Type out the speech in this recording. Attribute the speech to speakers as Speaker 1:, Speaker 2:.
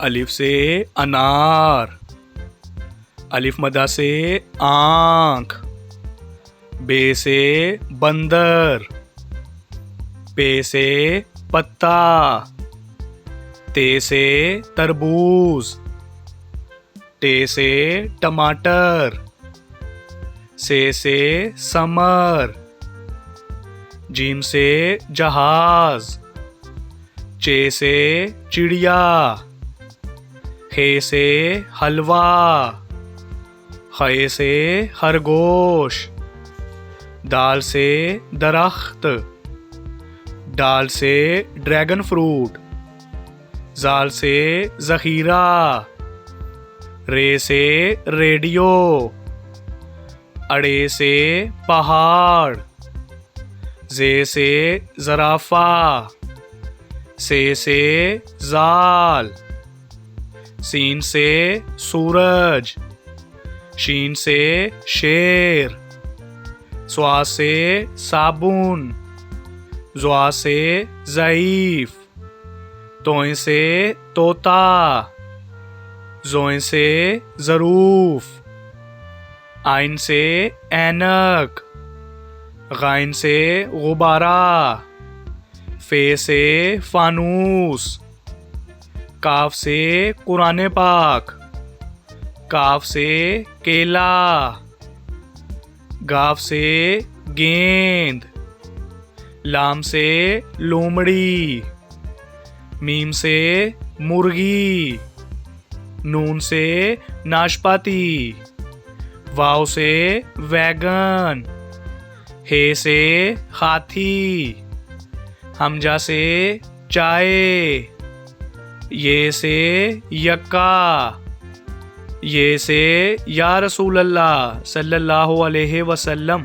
Speaker 1: अलिफ से अनार, अलिफ मदा से आँख, बे से बंदर, पे से पत्ता, ते से तरबूज, टे से टमाटर, से समर, जीम से जहाज, चे से चिड़िया, हे से हलवा, खे से खरगोश, दाल से दरख्त, डाल से ड्रैगन फ्रूट, जाल से जखीरा, रे से रेडियो, अड़े से पहाड़, जे से जराफा, से जाल, सीन से सूरज, शीन से शेर, स्वा से साबुन, ज़्वा से ज़ईफ, तोय से तोता, ज़ोय से ज़रूफ, आइन से ऐनक, गाइन से गुब्बारा, फे से फानूस, काफ से कुरान पाक, काफ से केला, गाफ से गेंद, लाम से लोमड़ी, मीम से मुर्गी, नून से नाशपाती, वाव से वैगन, हे से हाथी, हमजा से चाय, ये से यक्का, ये से या रसूल अल्लाह सल्लल्लाहु अलैहि वसल्लम।